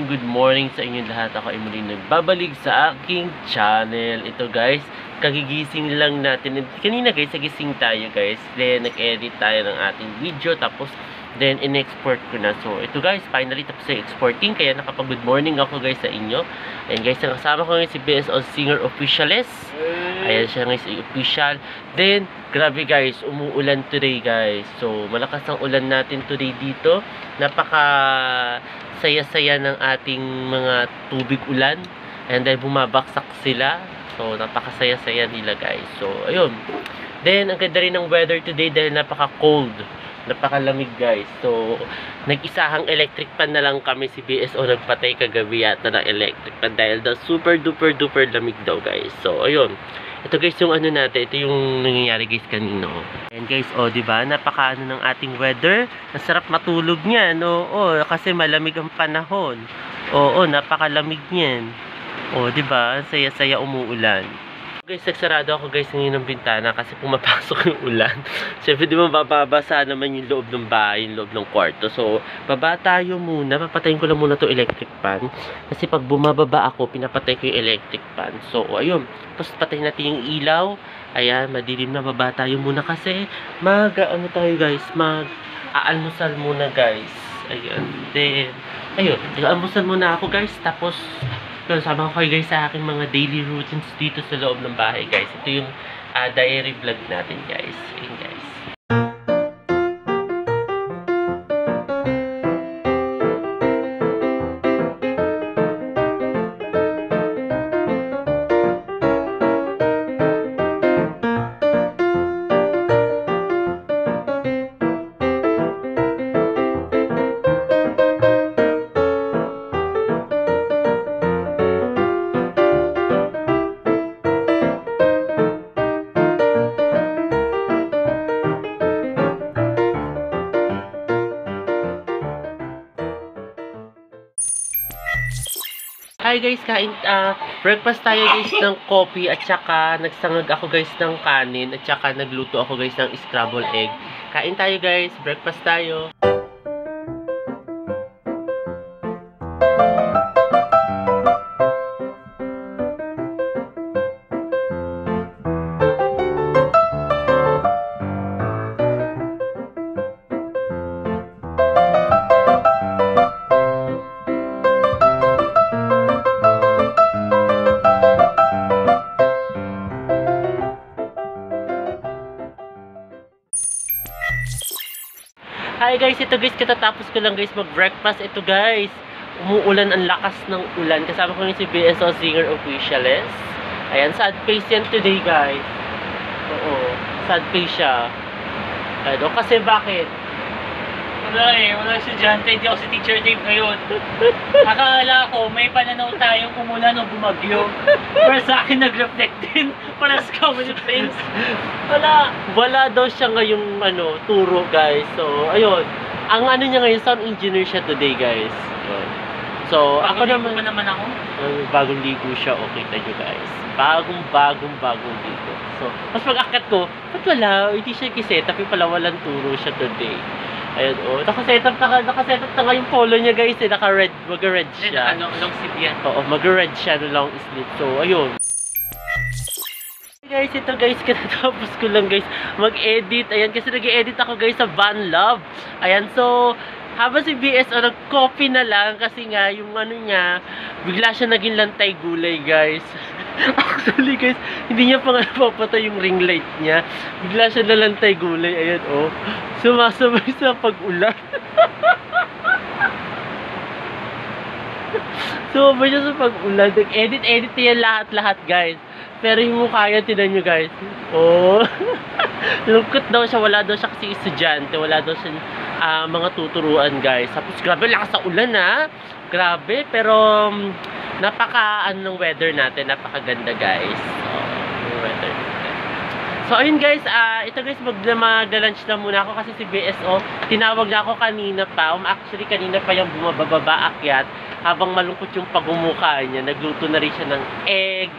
good morning sa inyong lahat. Ako ay muling nagbabalik sa aking channel. Ito guys, kagigising lang natin. Kanina guys, nagising tayo guys. Then, nag-edit tayo ng ating video. Tapos, then, in-export ko na. So, ito guys, finally tapos sa exporting. Kaya nakapag-good morning ako guys sa inyo. Ayan guys, nakasama ko ngayon si BSO Singer Officiales. Ayan siya guys, official. Then, grabe guys, umuulan today guys. So, malakas ang ulan natin today dito. Napaka saya-saya ng ating mga tubig ulan. And then, bumabaksak sila. So, napakasaya-saya nila guys. So, ayun. Then, ang ganda rin ng weather today dahil napaka-cold. Napakalamig guys. So, nag-isahang electric fan na lang kami. Si BSO nagpatay kagabi yata ng electric fan dahil daw super duper duper lamig daw guys. So, ayun. Ito guys yung ano natin. Ito yung nangyayari guys kanino. And guys, oh, diba? Napakaano ng ating weather. Masarap matulog niyan. Oo, kasi malamig ang panahon. Oo, napakalamig niyan. Oh, diba? Saya-saya umuulan. Guys, nagsarado ako guys ngayon ng bintana kasi pumapasok yung ulan. Siyempre, di ba mababasa naman yung loob ng bahay, yung loob ng kwarto. So, baba tayo muna. Papatayin ko lang muna to electric fan. Kasi pag bumababa ako, pinapatay ko yung electric fan. So, ayun. Tapos, patayin natin yung ilaw. Ayan, madilim na. Baba tayo muna kasi ano tayo guys, mag-aalmusal muna guys. Ayan. Then, ayun. Almusal muna ako guys. Tapos, so, sama ko kayo guys sa aking mga daily routines dito sa loob ng bahay guys. Ito yung diary vlog natin guys. Ayun guys. Hi guys, breakfast tayo guys ng coffee at saka nagsangag ako guys ng kanin at saka nagluto ako guys ng scrambled egg. Kain tayo guys, breakfast tayo. Hi guys, ito guys, katatapos ko lang guys mag-breakfast. Ito guys, umuulan, ang lakas ng ulan. Kasama ko yung si BSO Singer Officiales. Ayan, sad face yan today guys. Oo, sad face siya. Ano, kasi bakit? Wala estudyante, hindi ako si Teacher Dave ngayon. Akala ko may pananaw tayong umulan o bumagyo. Pero sa akin nag-reflect din para sa common things. Wala daw siya ngayong turo guys. So, ayun. Ang ano niya ngayon, sound engineer siya today guys. Ayun. So, ako naman ako. Bagong ligo siya, okay tayo guys. Bagong ligo. So, mas pag-akat ko, ba't wala? Hindi siya kisetap, yung pala walang turo siya today. Ayun, oh. Nakasetap na nga yung polo niya guys, eh. Naka-red, mag-red siya. Long sleeve yan. Oo, mag-red siya, long sleeve. So, ayun. Guys, ito guys, katapos ko lang guys mag-edit. Ayan, kasi nag-edit ako guys sa Van Love. Ayan, so, habang si BSO nag-copy na lang kasi nga, yung niya, bigla siya naging lantay gulay guys. Actually guys, hindi niya pa nga napapatay yung ring light niya. Bigla siya nalantay gulay. Ayan, oh. Sumasabay sa pag-ulan. Sumasabay siya sa pag-ulan. Nag-edit niya lahat guys. Pero yung mukha niya, tinan nyo guys. Oh. Lungkot daw siya. Wala daw siya kasi estudyante. Wala daw siya mga tuturuan guys. Tapos grabe, lakas sa ulan ha. Grabe. Pero napaka ng weather natin. Napakaganda guys. Yung weather natin. So ayun guys. Ito guys, mag-lunch na muna ako kasi si BSO, tinawag na ako kanina pa. Actually kanina pa yung bumababa akyat. Habang malungkot yung pagmumukha niya. Nagluto na rin siya ng egg.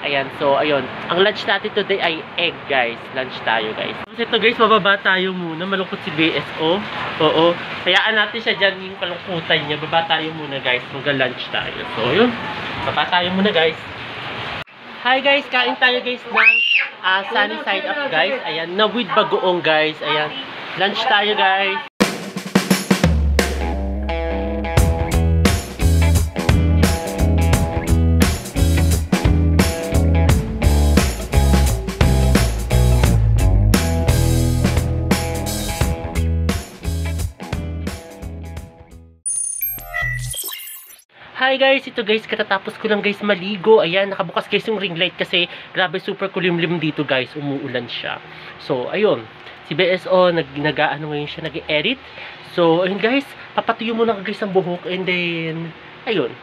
Ayan, so ayun. Ang lunch natin today ay egg, guys. Lunch tayo, guys. Tapos ito, guys, mababa tayo muna. Malungkot si BSO. Oo. Hayaan natin siya dyan yung kalungkutan niya. Baba tayo muna, guys. Mag-lunch tayo. So, ayun. Baba tayo muna, guys. Hi, guys. Kain tayo, guys, ng sunny side up, guys. Ayan, na with bagoong, guys. Ayan. Lunch tayo, guys. Hi guys, ito guys, katatapos ko lang guys maligo. Ayan, nakabukas guys yung ring light kasi grabe super kulimlim dito guys, umuulan siya. So, ayun, si BSO nag-ano ngayon siya, nag-edit. So, ayun guys, papatuyo muna guys ang buhok and then, ayun,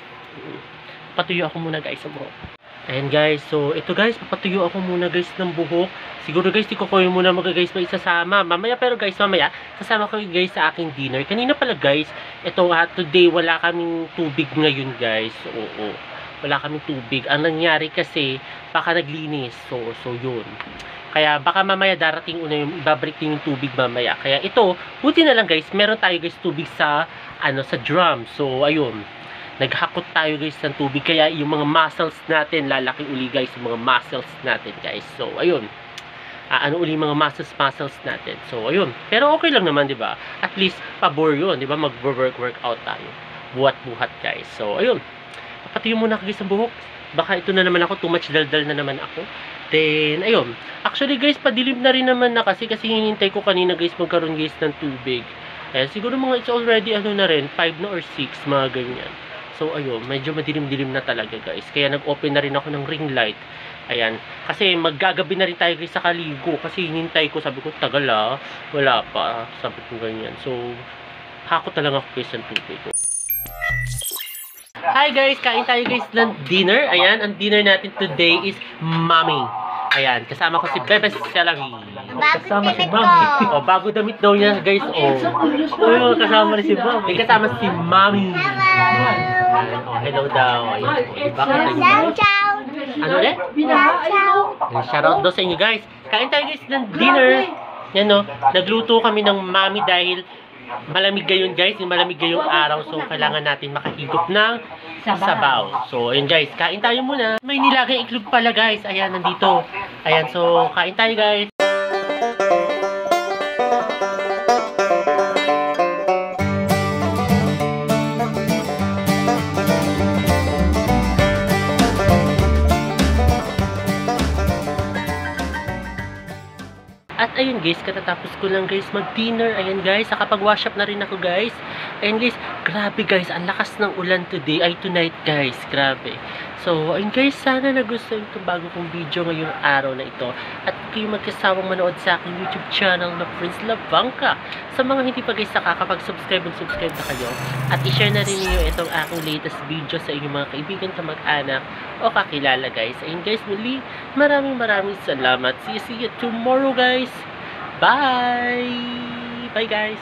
patuyo ako muna guys ang buhok. Ayan guys, so ito guys, papatuyo ako muna guys ng buhok. Siguro guys, di ko kayo muna guys may isasama. Mamaya pero guys, mamaya, sasama ko guys sa aking dinner. Kanina pala guys, ito today wala kaming tubig ngayon guys. Oo, wala kaming tubig. Ang nangyari kasi, baka naglinis. So yun. Kaya baka mamaya darating una yung ibabalik din yung tubig mamaya. Kaya ito, buti na lang guys, meron tayo guys tubig sa, sa drum. So ayun. Naghakot tayo guys ng tubig kaya yung mga muscles natin lalaki uli guys, yung mga muscles natin guys. So ayun, uli mga muscles natin. So ayun, pero okay lang naman, di ba? At least pabor yun, di ba? Workout tayo, buhat guys. So ayun, pati yung muna guys ang buhok, baka ito na naman ako, too much daldal na naman ako. Then ayun, actually guys, padilim na rin naman na kasi hinintay ko kanina guys magkaroon guys ng tubig. Siguro mga it's already na rin 5 na or 6 mga ganyan. So, ayun, medyo madilim-dilim na talaga, guys. Kaya nag-open na rin ako ng ring light. Ayan. Kasi maggagabi na rin tayo, guys, sa kaligo. Kasi hinintay ko, sabi ko, tagal wala pa. Sabi ko ganyan. So, hakot na lang ako, guys, ng tubig. Hi, guys. Kain tayo, guys, ng dinner. Ayan, ang dinner natin today is Mami. Ayan, kasama ko si Bebe Celery. Kasama si Mami. Bago damit daw niya, guys. Kasama rin si Mami. May kasama si Mami. Hello daw. Ayan. Ciao. Ano ulit? Ciao. Shoutout daw sa inyo, guys. Kain tayo, guys, ng dinner. Yan, no. Nagluto kami ng Mami dahil malamig ngayon, guys. Yung malamig ngayong araw. So, kailangan natin makahigop ng sabaw. So, ayun, guys. Kain tayo muna. May nilagay iklog pala, guys. Ayan, nandito. Ayan, so, kain tayo, guys. At ayun guys, katatapos ko lang guys mag-dinner. Ayan guys, nakapag-wash up na rin ako guys. Ayan guys, grabe guys, ang lakas ng ulan today, ay tonight guys, grabe. So, ayun guys, sana nagustuhan itong bago kong video ngayong araw na ito. At kayo magkasawang manood sa aking YouTube channel na Prince Labangka. Sa mga hindi pa guys nakakapag-subscribe, mag-subscribe na kayo. At i-share na rin niyo itong aking latest video sa inyong mga kaibigan, kamag-anak o kakilala guys. Ayun guys, muli, maraming salamat. See you tomorrow guys. Bye! Bye guys!